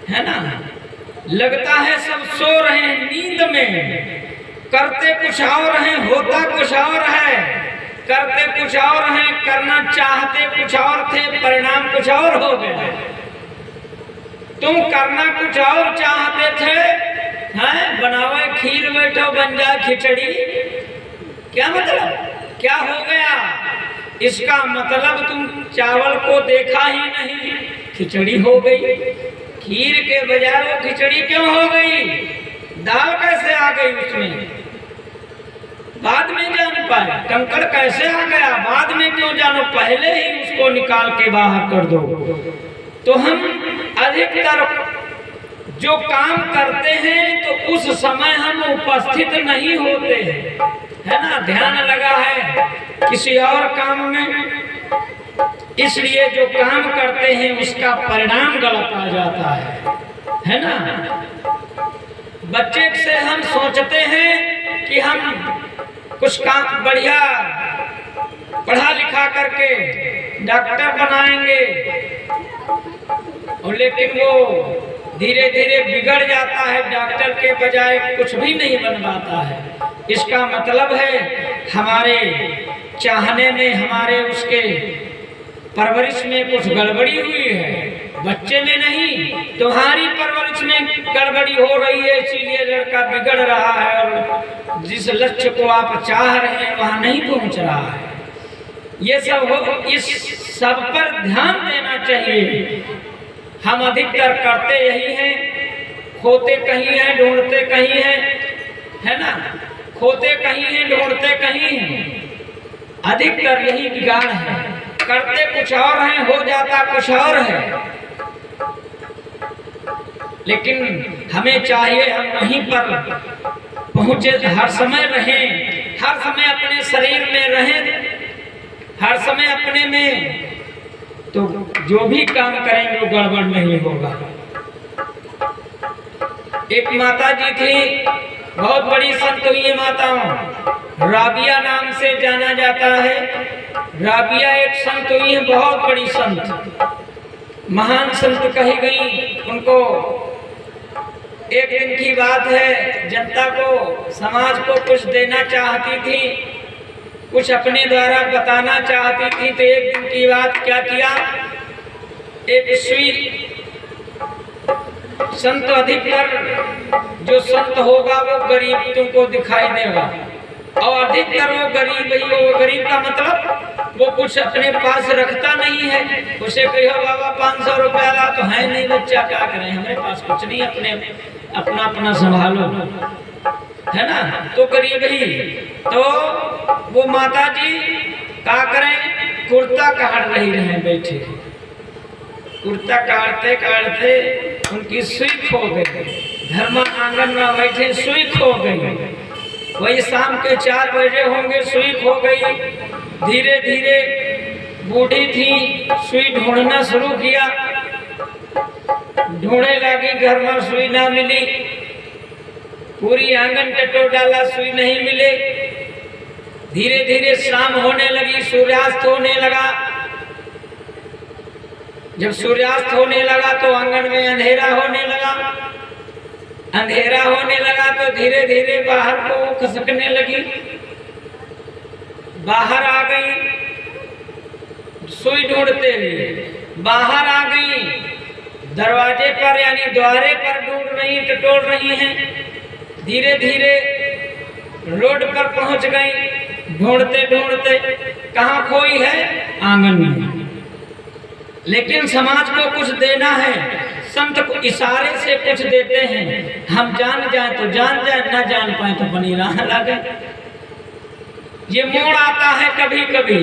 है ना। लगता है सब सो रहे हैं नींद में, करते कुछ और हैं होता कुछ और है, करते कुछ और हैं करना चाहते कुछ और थे परिणाम कुछ और हो गया। तुम करना कुछ और चाहते थे, हैं बनावे खीर बैठो बन जाए खिचड़ी, क्या मतलब क्या हो गया? इसका मतलब तुम चावल को देखा ही नहीं, खिचड़ी हो गई। खीर के बजाय वो खिचड़ी क्यों हो गई? दाल कैसे आ गई उसमें? बाद में जान पाए। कंकड़ कैसे आ गया? बाद में क्यों जानो, पहले ही उसको निकाल के बाहर कर दो। तो हम अधिकतर जो काम करते हैं तो उस समय हम उपस्थित नहीं होते हैं, है ना। ध्यान लगा है किसी और काम में, इसलिए जो काम करते हैं उसका परिणाम गलत आ जाता है ना। बच्चे से हम सोचते हैं कि हम कुछ काम बढ़िया पढ़ा लिखा करके डॉक्टर बनाएंगे, और लेकिन वो धीरे धीरे बिगड़ जाता है, डॉक्टर के बजाय कुछ भी नहीं बन पाता है। इसका मतलब है हमारे चाहने में, हमारे उसके परवरिश में कुछ गड़बड़ी हुई है, बच्चे में नहीं, तुम्हारी परवरिश में गड़बड़ी हो रही है, इसीलिए लड़का बिगड़ रहा है और जिस लक्ष्य को आप चाह रहे हैं वहां नहीं पहुंच रहा है। ये सब हो, इस सब पर ध्यान देना चाहिए। हम अधिकतर करते यही हैं, खोते कहीं हैं ढूंढते कहीं हैं, है ना। खोते कहीं हैं ढूंढते कहीं हैं, अधिकतर यही बिगाड़ है। करते कुछ और हैं, हो जाता कुछ और है। लेकिन हमें चाहिए हम वहीं पर पहुंचे, हर समय रहें, हर समय अपने शरीर में रहें, हर समय अपने में, तो जो भी काम करेंगे वो गड़बड़ नहीं होगा। एक माता जी थी, बहुत बड़ी संत हुई माताओं, राबिया नाम से जाना जाता है। राबिया एक संत हुई है, बहुत बड़ी संत, महान संत कही गई। उनको एक दिन की बात है, जनता को समाज को कुछ देना चाहती थी, कुछ अपने द्वारा बताना चाहती थी। तो एक दिन की बात क्या किया, एक सुई संत, अधिकतर जो संत होगा वो गरीब तुमको दिखाई देगा, और अधिकतर वो गरीब ही, वो गरीब का मतलब वो कुछ अपने पास रखता नहीं है। उसे कहो बाबा 500 रुपया ला, तो है नहीं बच्चा, क्या करें, हमारे पास कुछ नहीं, अपना अपना संभालो, है ना। तो गरीब ही, तो वो माता जी क्या करें, कुर्ता काट रही रहे बैठे, कुर्ता काटते काटते उनकी सुई खो गई, घर में आंगन में बैठे सुई खो गई। वही शाम के 4 बजे होंगे, सुई खो गई। धीरे धीरे बूढ़ी थी, सुई ढूंढना शुरू किया, ढूंढने लगी, घर में सुई ना मिली, पूरी आंगन टटो डाला, सुई नहीं मिले। धीरे धीरे शाम होने लगी, सूर्यास्त होने लगा। जब सूर्यास्त होने लगा तो आंगन में अंधेरा होने लगा, अंधेरा होने लगा तो धीरे धीरे बाहर को खसकने लगी, बाहर आ गई, सुई ढूंढते हुए बाहर आ गई, दरवाजे पर यानी द्वारे पर ढूंढ रही, टटोल रही हैं। धीरे धीरे रोड पर पहुंच गई, ढूंढते ढूंढते कहाँ खोई है, आंगन में। लेकिन समाज को कुछ देना है, संत को इशारे से कुछ देते हैं, हम जान जाए तो जान जाए, ना जान पाए तो बनी राह लगे। ये मोड़ आता है कभी कभी,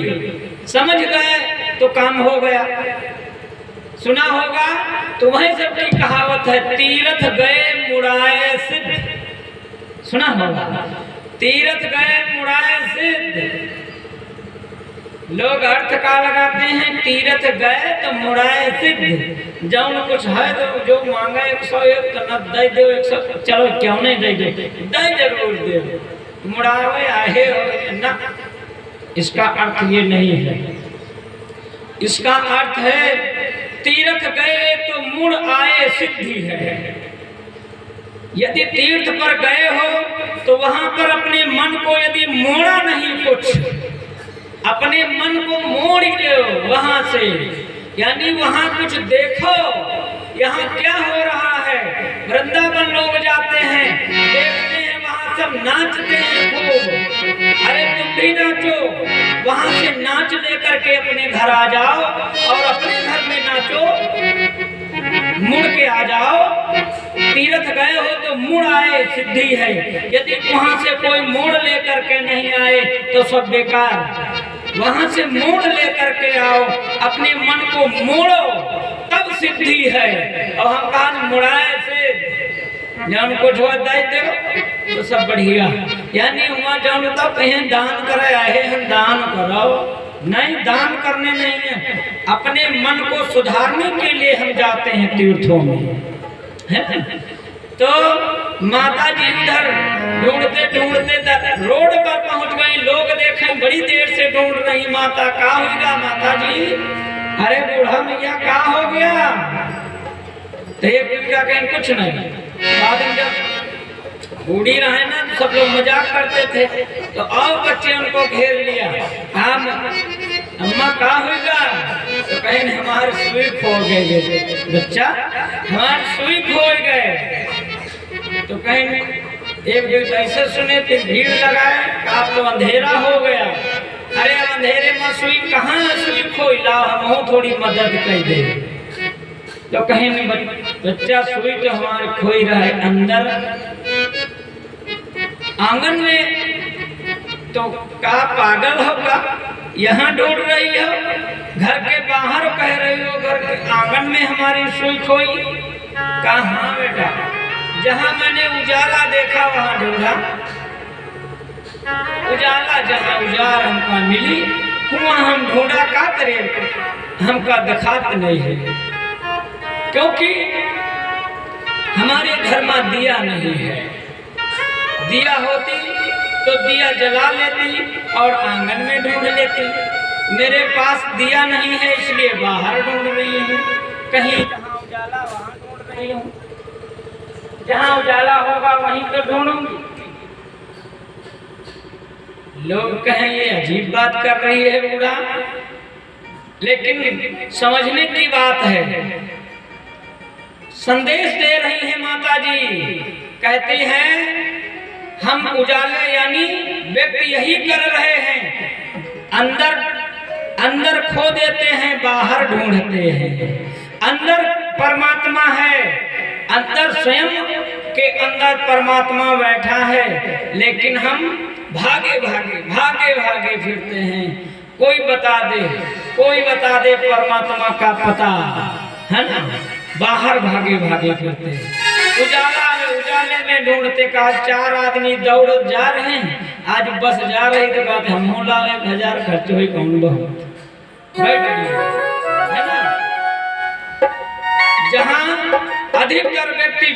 समझ गए तो काम हो गया। सुना होगा, तुम्हें सबकी कहावत है, तीर्थ गए मुड़ाए सिद्ध, सुना होगा, तीर्थ गए मुड़ाए सिद्ध। लोग अर्थ का लगाते हैं, तीर्थ गए तो मुड़ाए सिद्ध। जौन कुछ है तो जो मांगा 101 तो न दे दो 100, चलो क्यों नहीं दे दो, दे जरूर दे, मुड़ावे आए हो ना। इसका अर्थ ये नहीं है, इसका अर्थ है तीर्थ गए तो मुड़ आए सिद्धि है। यदि तीर्थ पर गए हो तो वहां पर अपने मन को यदि मोड़ा नहीं, कुछ अपने मन को मोड़ लो वहां से, यानी वहां कुछ देखो यहाँ क्या हो रहा है। वृंदावन लोग जाते हैं, देखते हैं वहां सब नाचते हैं खूब, अरे तुम भी नाचो, वहां से नाच लेकर के अपने घर आ जाओ और अपने घर में नाचो, मुड़ के आ जाओ। तीर्थ गए हो तो मुड़ आए सिद्धि है, यदि वहां से कोई मोड़ लेकर के नहीं आए तो सब बेकार। वहां से मोड़ लेकर के आओ, अपने मन को मोड़ो, तब सिद्धि है। और हम कहा मुड़ाए से जान कुछ दे दो तो सब बढ़िया, यानी वहां जान तो कहीं दान करे आए हम दान करो, नहीं दान करने नहीं है, अपने मन को सुधारने के लिए हम जाते हैं तीर्थों में, है? तो माता जी उधर ढूंढते ढूंढते रोड पर पहुंच गई। लोग देखें बड़ी देर से ढूंढ रही माता, क्या होगा माता जी? अरे बूढ़ा मैया क्या हो गया? तो एक लड़का कहें कुछ नहीं। बाद में जब बूढ़ी रहे ना तो सब लोग मजाक करते थे, तो और बच्चे उनको घेर लिया, हम अम्मा क्या होगा? तो कहें हमारे सुई खो गए बच्चा, हमारे सुई खो गए। तो कहीं एक दिन ऐसे सुने थे भीड़ लगाए, आप तो अंधेरा हो गया। अरे अंधेरे में सुई कहाँ सुई खोई, ला हम थोड़ी मदद कर दे। तो कहीं बच्चा सुई तो हमारे खोई रहे अंदर आंगन में, तो का पागल होगा, यहाँ ढूंढ रही हो, घर के बाहर कह रही हो घर के आंगन में हमारी सुई खोई? कहाँ बेटा, जहाँ मैंने उजाला देखा वहां ढूंढा, उजाला जहाँ उजार हमको मिली वहां हम ढूंढा, क्या करें हमका दिखात नहीं है, क्योंकि हमारे घर में दिया नहीं है। दिया होती तो दिया जला लेती और आंगन में ढूंढ लेती। मेरे पास दिया नहीं है इसलिए बाहर ढूंढ रही हूँ, कहीं जहाँ उजाला वहां ढूंढ रही हूँ, जहाँ उजाला होगा वहीं तो ढूंढूंगी। लोग कहें ये अजीब बात कर रही है बूढ़ा, लेकिन समझने की बात है। संदेश दे रही है माता जी, कहती हैं हम उजाले यानी व्यक्ति यही कर रहे हैं, अंदर खो देते हैं, बाहर ढूंढते हैं। अंदर परमात्मा है, अंदर स्वयं के अंदर परमात्मा बैठा है, लेकिन हम भागे भागे फिरते हैं। कोई बता दे परमात्मा का पता, है ना? बाहर भागे फिरते हैं। उजाले में ढूंढते का 4 आदमी दौड़ जा रहे हैं, आज बस जा रही तो बात हम 1000 खर्च हुई कौन बहुत बैठ गए, है ना? जहाँ अधिकतर व्यक्ति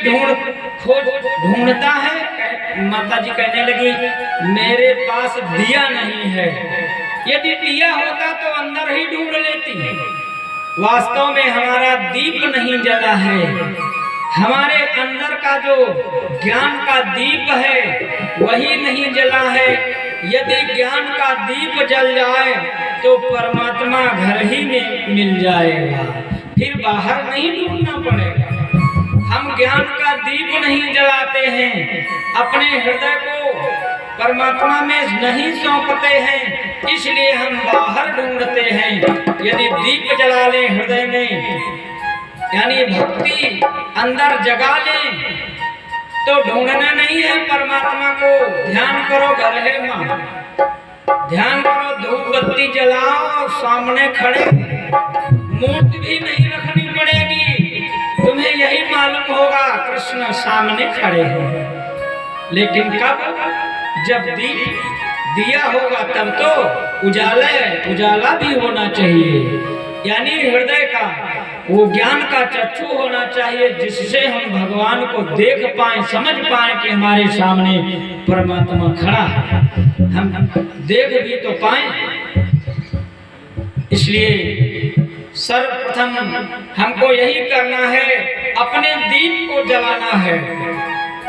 ढूंढता है, माता जी कहने लगी मेरे पास दिया नहीं है। यदि दिया होता तो अंदर ही ढूंढ लेती है। वास्तव में हमारा दीप नहीं जला है, हमारे अंदर का जो ज्ञान का दीप है वही नहीं जला है। यदि ज्ञान का दीप जल जाए तो परमात्मा घर ही में मिल जाएगा, फिर बाहर नहीं ढूंढना पड़ेगा। हम ज्ञान का दीप नहीं जलाते हैं, अपने हृदय को परमात्मा में नहीं सौंपते हैं, इसलिए हम बाहर ढूंढते हैं। यदि दीप जला लें हृदय में, यानी भक्ति अंदर जगा लें, तो ढूंढना नहीं है परमात्मा को। ध्यान करो घर है मां, ध्यान करो, धूप बत्ती जलाओ, सामने खड़े, मूर्ति भी नहीं रखनी पड़ेगी, तुम्हें यही मालूम होगा कृष्ण सामने खड़े हैं। लेकिन कब? जब दिया होगा तब तो उजाला भी होना चाहिए, यानी हृदय का वो ज्ञान का चक्षु होना चाहिए, जिससे हम भगवान को देख पाए, समझ पाए कि हमारे सामने परमात्मा खड़ा है, हम देख भी तो पाए। इसलिए सर्वप्रथम हमको यही करना है अपने दीप को जलाना है,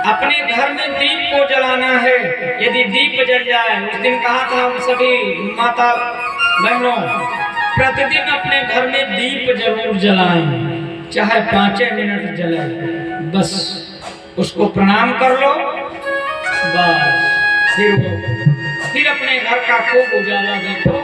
अपने घर में दीप को जलाना है। यदि दीप जल जाए, उस दिन कहा था हम सभी माता बहनों, प्रतिदिन अपने घर में दीप जरूर जलाएं, चाहे 5 मिनट जले, बस उसको प्रणाम कर लो, बस फिर अपने घर का खूब उजाला देखो।